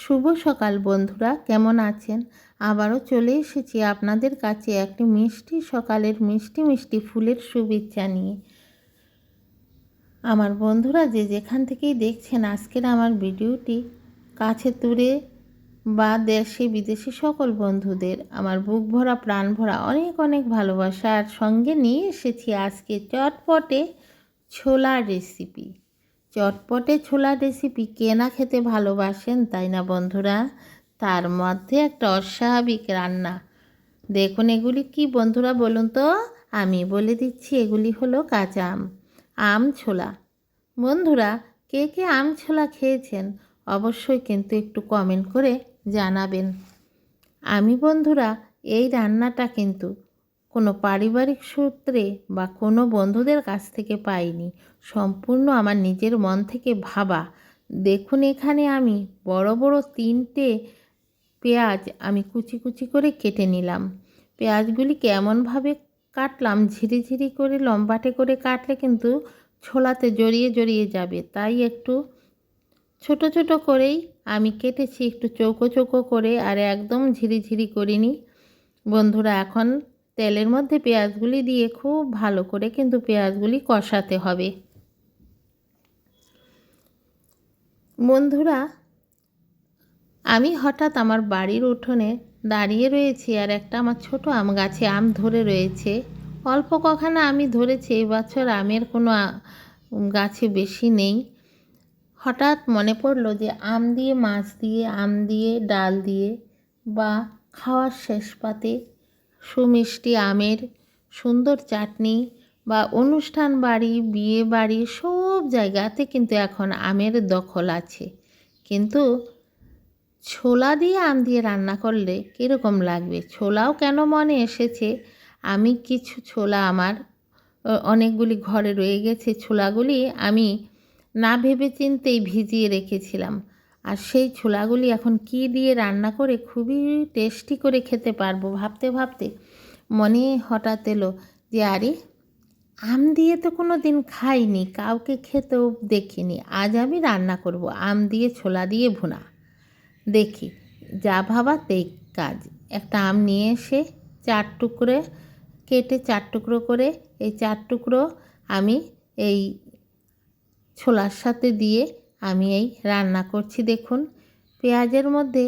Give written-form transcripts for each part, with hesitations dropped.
শুভ সকাল বন্ধুরা, কেমন আছেন? আবারও চলে এসেছি আপনাদের কাছে একটি মিষ্টি সকালের মিষ্টি মিষ্টি ফুলের শুভেচ্ছা নিয়ে। আমার বন্ধুরা যে যেখান থেকেই দেখছেন আজকের আমার ভিডিওটি, কাছে দূরে বা দেশে বিদেশে সকল বন্ধুদের আমার বুক ভরা প্রাণ ভরা অনেক অনেক ভালোবাসা আর সঙ্গে নিয়ে এসেছি আজকে চটপটে ছোলার রেসিপি। চটপটে ছোলার রেসিপি কে না খেতে ভালোবাসেন, তাই না বন্ধুরা? তার মধ্যে একটা অস্বাভাবিক রান্না। দেখুন এগুলি কি বন্ধুরা বলুন তো? আমি বলে দিচ্ছি, এগুলি হলো কাঁচা আম, আম ছোলা। বন্ধুরা, কে কে আম ছোলা খেয়েছেন অবশ্যই কিন্তু একটু কমেন্ট করে জানাবেন। আমি বন্ধুরা এই রান্নাটা কিন্তু কোনো পারিবারিক সূত্রে বা কোনো বন্ধুদের কাছ থেকে পাইনি, সম্পূর্ণ আমার নিজের মন থেকে ভাবা। দেখুন এখানে আমি বড় বড় 3টে পেঁয়াজ আমি কুচি কুচি করে কেটে নিলাম। পেঁয়াজগুলি কেমনভাবে কাটলাম, ঝিরিঝিরি করে লম্বাটে করে কাটলে কিন্তু ছোলাতে জড়িয়ে জড়িয়ে যাবে, তাই একটু ছোট ছোট করেই আমি কেটেছি, একটু চৌকো চৌকো করে, আর একদম ঝিরিঝিরি করিনি বন্ধুরা। এখন তেলের মধ্যে পেঁয়াজগুলি দিয়ে খুব ভালো করে কিন্তু পেঁয়াজগুলি কষাতে হবে। বন্ধুরা, আমি হঠাৎ আমার বাড়ির উঠোনে দাঁড়িয়ে রয়েছি, আর একটা আমার ছোট আম গাছে আম ধরে রয়েছে। অল্প কখানা আমি ধরেছি, এবছর আমের কোনো গাছে বেশি নেই। হঠাৎ মনে পড়লো যে আম দিয়ে মাছ দিয়ে, আম দিয়ে ডাল দিয়ে, বা খাওয়ার শেষ পাতে সুমিষ্টি আমের সুন্দর চাটনি, বা অনুষ্ঠান বাড়ি বিয়ে বাড়ি সব জায়গাতে কিন্তু এখন আমের দখল আছে। কিন্তু ছোলা দিয়ে আম দিয়ে রান্না করলে কীরকম লাগবে? ছোলাও কেন মনে এসেছে, আমি কিছু ছোলা আমার অনেকগুলি ঘরে রয়ে গেছে, ছোলাগুলি আমি না ভেবে চিন্তেই ভিজিয়ে রেখেছিলাম। আর সেই ছোলাগুলি এখন কি দিয়ে রান্না করে খুবই টেস্টি করে খেতে পারবো ভাবতে ভাবতে মনে হঠাৎ এলো যে আরে, আম দিয়ে তো কোনো দিন খাইনি, কাউকে খেতেও দেখিনি, আজ আমি রান্না করব আম দিয়ে ছোলা দিয়ে ভুনা। দেখি, যা ভাবা তাই কাজ। একটা আম নিয়ে এসে 4 টুকরো কেটে 4 টুকরো করে, এই 4 টুকরো আমি এই ছোলার সাথে দিয়ে আমি এই রান্না করছি। দেখুন পেঁয়াজের মধ্যে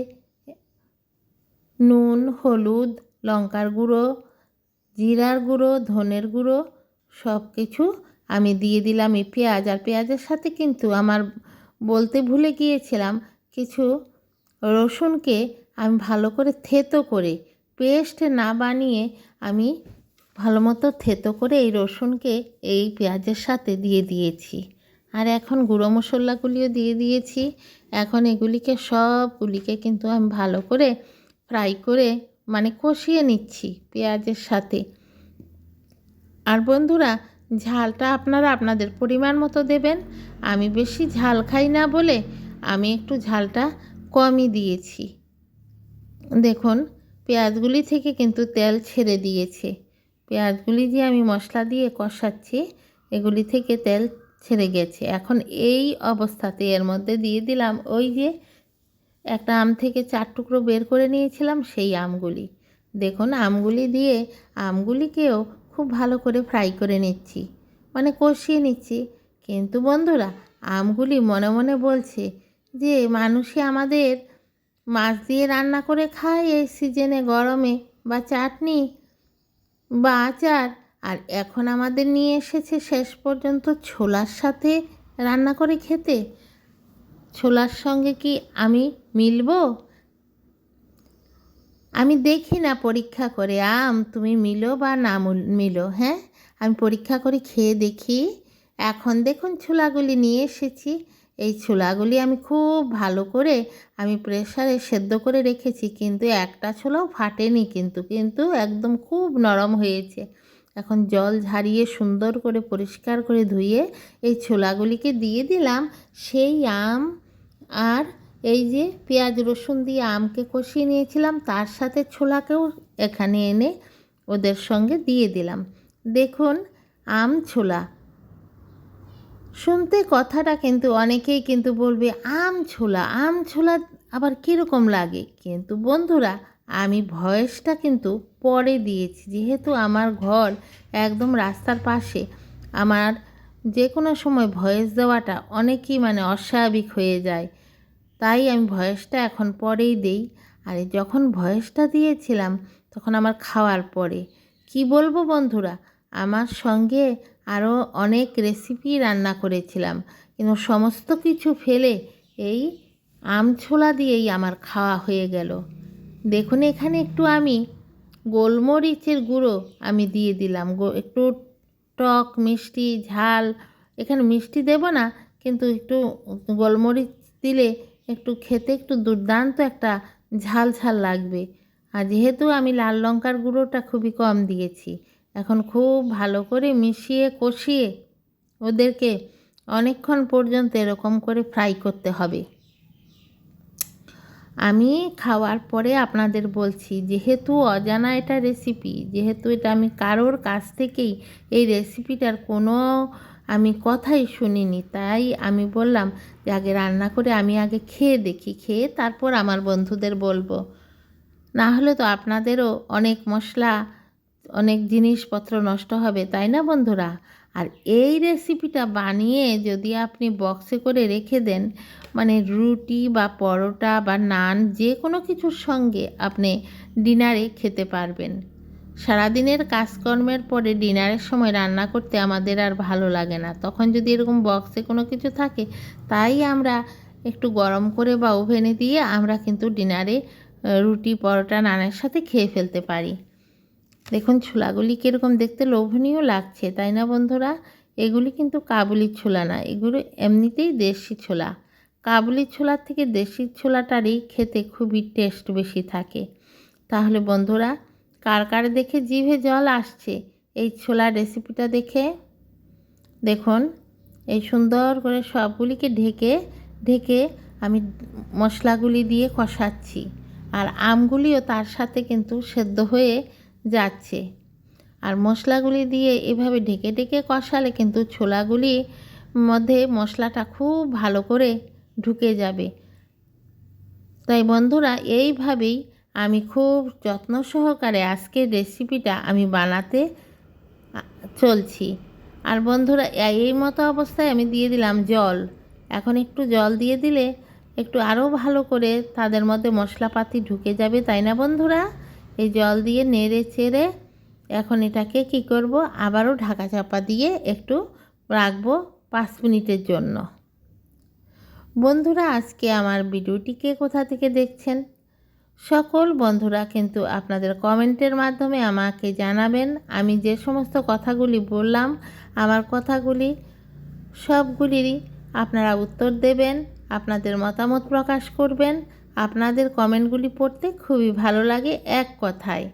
নুন, হলুদ, লঙ্কার গুঁড়ো, জিরার গুঁড়ো, ধনের গুঁড়ো সব কিছু আমি দিয়ে দিলাম এই পেঁয়াজ। আর পেঁয়াজের সাথে কিন্তু আমার বলতে ভুলে গিয়েছিলাম, কিছু রসুনকে আমি ভালো করে থেতো করে, পেস্ট না বানিয়ে আমি ভালো মতো থেতো করে এই রসুনকে এই পেঁয়াজের সাথে দিয়ে দিয়েছি। আর এখন গুঁড়ো মশলাগুলিও দিয়ে দিয়েছি। এখন এগুলিকে সবগুলিকে কিন্তু আমি ভালো করে ফ্রাই করে মানে কষিয়ে নিচ্ছি পেঁয়াজের সাথে। আর বন্ধুরা, ঝালটা আপনারা আপনাদের পরিমাণ মতো দেবেন। আমি বেশি ঝাল খাই না বলে আমি একটু ঝালটা কমই দিয়েছি। দেখুন পেঁয়াজগুলি থেকে কিন্তু তেল ছেড়ে দিয়েছে। পেঁয়াজগুলি যে আমি মশলা দিয়ে কষাচ্ছি, এগুলি থেকে তেল ছেড়ে গেছে। এখন এই অবস্থাতে এর মধ্যে দিয়ে দিলাম ওই যে একটা আম থেকে 4 টুকরো বের করে নিয়েছিলাম সেই আমগুলি। দেখুন আমগুলি দিয়ে আমগুলিকেও খুব ভালো করে ফ্রাই করে নিচ্ছি, মানে কষিয়ে নিচ্ছি। কিন্তু বন্ধুরা, আমগুলি মনে মনে বলছে যে মানুষে আমাদের মাছ দিয়ে রান্না করে খায় এই সিজনে গরমে, বা চাটনি বা আচার, আর এখন আমাদের নিয়ে এসেছে শেষ পর্যন্ত ছোলার সাথে রান্না করে খেতে। ছোলার সঙ্গে কি আমি মিলব? আমি দেখি না পরীক্ষা করে আম তুমি মিলো বা না মিলো। হ্যাঁ, আমি পরীক্ষা করে খেয়ে দেখি। এখন দেখুন ছোলাগুলি নিয়ে এসেছি। এই ছোলাগুলি আমি খুব ভালো করে আমি প্রেসারে সেদ্ধ করে রেখেছি, কিন্তু একটা ছোলাও ফাটেনি, কিন্তু কিন্তু একদম খুব নরম হয়েছে। এখন জল ঝারিয়ে সুন্দর করে পরিষ্কার করে ধুয়ে এই ছোলাগুলিকে দিয়ে দিলাম সেই আম, আর এই যে পেঁয়াজ রসুন দিয়ে আমকে কষিয়ে নিয়েছিলাম তার সাথে ছোলাকেও এখানে এনে ওদের সঙ্গে দিয়ে দিলাম। দেখুন আম ছোলা শুনতে কথাটা কিন্তু অনেকেই কিন্তু বলবে আম ছোলা, আম ছোলা আবার কীরকম লাগে। কিন্তু বন্ধুরা আমি ভয়েসটা কিন্তু পরে দিয়েছি, যেহেতু আমার ঘর একদম রাস্তার পাশে। আমার যে কোনো সময় ভয়েস দেওয়াটা অনেকই অস্বাভাবিক হয়ে যায়, তাই আমি ভয়েসটা এখন পরেই দেই। আর যখন ভয়েসটা দিয়েছিলাম তখন আমার খাওয়ার পরে কি বলবো বন্ধুরা, আমার সঙ্গে আরও অনেক রেসিপি রান্না করেছিলাম, কিন্তু সমস্ত কিছু ফেলে এই আমছোলা দিয়েই আমার খাওয়া হয়ে গেল। দেখুন এখানে একটু আমি গোলমরিচের গুঁড়ো আমি দিয়ে দিলাম, একটু টক মিষ্টি ঝাল, এখানে মিষ্টি দেব না, কিন্তু একটু গোলমরিচ দিলে একটু খেতে একটু দুর্দান্ত একটা ঝাল ঝাল লাগবে। আর যেহেতু আমি লাল লঙ্কার গুঁড়োটা খুবই কম দিয়েছি, এখন খুব ভালো করে মিশিয়ে কষিয়ে ওদেরকে অনেকক্ষণ পর্যন্ত এরকম করে ফ্রাই করতে হবে। আমি খাওয়ার পরে আপনাদের বলছি, যেহেতু অজানা এটা রেসিপি, যেহেতু এটা আমি কারোর কাছ থেকেই এই রেসিপিটার কোনো আমি কথাই শুনিনি, তাই আমি বললাম যে আগে রান্না করে আমি আগে খেয়ে দেখি, খেয়ে তারপর আমার বন্ধুদের বলবো। না হলে তো আপনাদেরও অনেক মশলা অনেক জিনিসপত্র নষ্ট হবে, তাই না বন্ধুরা? আর এই রেসিপিটা বানিয়ে যদি আপনি বক্সে করে রেখে দেন, রুটি বা পরোটা বা নান যে কোনো কিছুর সঙ্গে আপনি ডিনারে খেতে পারবেন। সারাদিনের কাজকর্মের পরে ডিনারের সময় রান্না করতে আমাদের আর ভালো লাগে না, তখন যদি এরকম বক্সে কোনো কিছু থাকে, তাই আমরা একটু গরম করে বা ওভেনে দিয়ে আমরা কিন্তু ডিনারে রুটি পরোটা নানের সাথে খেয়ে ফেলতে পারি। দেখুন ছোলাগুলি কীরকম দেখতে লোভনীয় লাগছে, তাই না বন্ধুরা? এগুলি কিন্তু কাবুলি ছোলা না, এগুলো এমনিতেই দেশি ছোলা। কাবুলি ছোলার থেকে দেশি ছোলাটারই খেতে খুবই টেস্ট বেশি থাকে। তাহলে বন্ধুরা কার কার দেখে জিভে জল আসছে এই ছোলার রেসিপিটা দেখে? দেখুন এই সুন্দর করে সবগুলিকে ঢেকে ঢেকে আমি মশলাগুলি দিয়ে কষাচ্ছি, আর আমগুলিও তার সাথে কিন্তু সেদ্ধ হয়ে যাচ্ছে। আর মশলাগুলি দিয়ে এভাবে ঢেকে ঢেকে কষালে কিন্তু ছোলাগুলির মধ্যে মশলাটা খুব ভালো করে ঢুকে যাবে। তাই বন্ধুরা এইভাবেই আমি খুব যত্ন সহকারে আজকের রেসিপিটা আমি বানাতে চলছি। আর বন্ধুরা এই মতো অবস্থায় আমি দিয়ে দিলাম জল। এখন একটু জল দিয়ে দিলে একটু আরও ভালো করে তাদের মধ্যে মশলাপাতি ঢুকে যাবে, তাই না বন্ধুরা? এই জল দিয়ে নেড়ে চেড়ে এখন এটাকে কি করব, আবারও ঢাকা চাপা দিয়ে একটু রাখবো 5 মিনিটের জন্য। বন্ধুরা আজকে আমার ভিডিওটিকে কোথা থেকে দেখছেন? সকল বন্ধুরা কিন্তু আপনাদের কমেন্টের মাধ্যমে আমাকে জানাবেন। আমি যে সমস্ত কথাগুলি বললাম, আমার কথাগুলি সবগুলিরই আপনারা উত্তর দেবেন, আপনাদের মতামত প্রকাশ করবেন। আপনাদের কমেন্টগুলি পড়তে খুবই ভালো লাগে এক কথায়,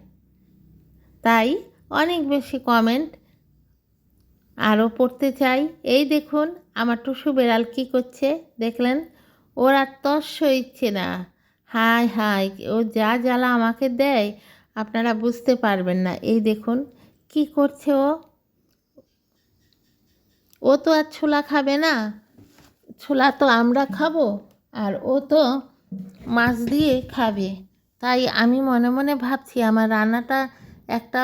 তাই অনেক বেশি কমেন্ট আরও পড়তে চাই। এই দেখুন আমার টুসু বেড়াল কী করছে দেখলেন? ওর আর তস সইছে না। হায় হায়, ও যা জ্বালা আমাকে দেয় আপনারা বুঝতে পারবেন না। এই দেখুন কি করছে ও। ও তো আর ছোলা খাবে না, ছোলা তো আমরা খাবো, আর ও তো মাছ দিয়ে খাবে। তাই আমি মনে মনে ভাবছি আমার রান্নাটা একটা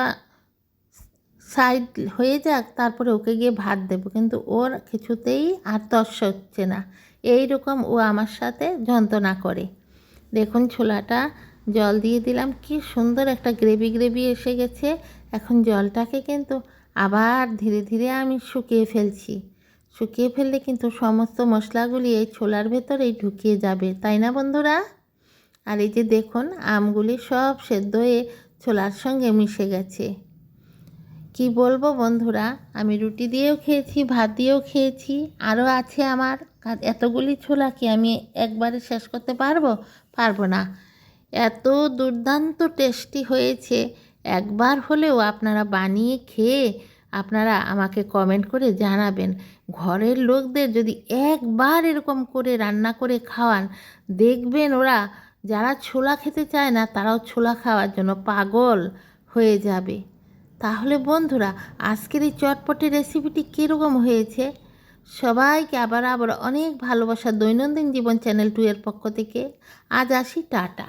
সাইড হয়ে যাক, তারপরে ওকে গিয়ে ভাত দেবো, কিন্তু ওর কিছুতেই আর তর্স হচ্ছে না। এই রকম ও আমার সাথে যন্ত্রণা করে। দেখুন ছোলাটা জল দিয়ে দিলাম, কি সুন্দর একটা গ্রেভি গ্রেভি এসে গেছে। এখন জলটাকে কিন্তু আবার ধীরে ধীরে আমি শুকিয়ে ফেলছি। শুকিয়ে ফেললে কিন্তু সমস্ত মশলাগুলি এই ছোলার ভেতরেই ঢুকিয়ে যাবে, তাই না বন্ধুরা? আর এই যে দেখুন আমগুলি সব সেদ্ধ হয়ে ছোলার সঙ্গে মিশে গেছে। কি বলবো বন্ধুরা, আমি রুটি দিয়েও খেয়েছি, ভাত দিয়েও খেয়েছি, আরও আছে আমার। এতগুলি ছোলা কি আমি একবারে শেষ করতে পারবো না। এত দুর্দান্ত টেস্টি হয়েছে। একবার হলেও আপনারা বানিয়ে খেয়ে আপনারা আমাকে কমেন্ট করে জানাবেন। ঘরের লোকদের যদি একবার এরকম করে রান্না করে খাওয়ান, দেখবেন ওরা যারা ছোলা খেতে চায় না তারাও ছোলা খাওয়ার জন্য পাগল হয়ে যাবে। তাহলে বন্ধুরা আজকের এই চটপটি রেসিপিটি কীরকম হয়েছে সবাইকে আবার অনেক ভালোবাসা দৈনন্দিন জীবন চ্যানেল 2 এর পক্ষ থেকে। আজ আসি, টাটা।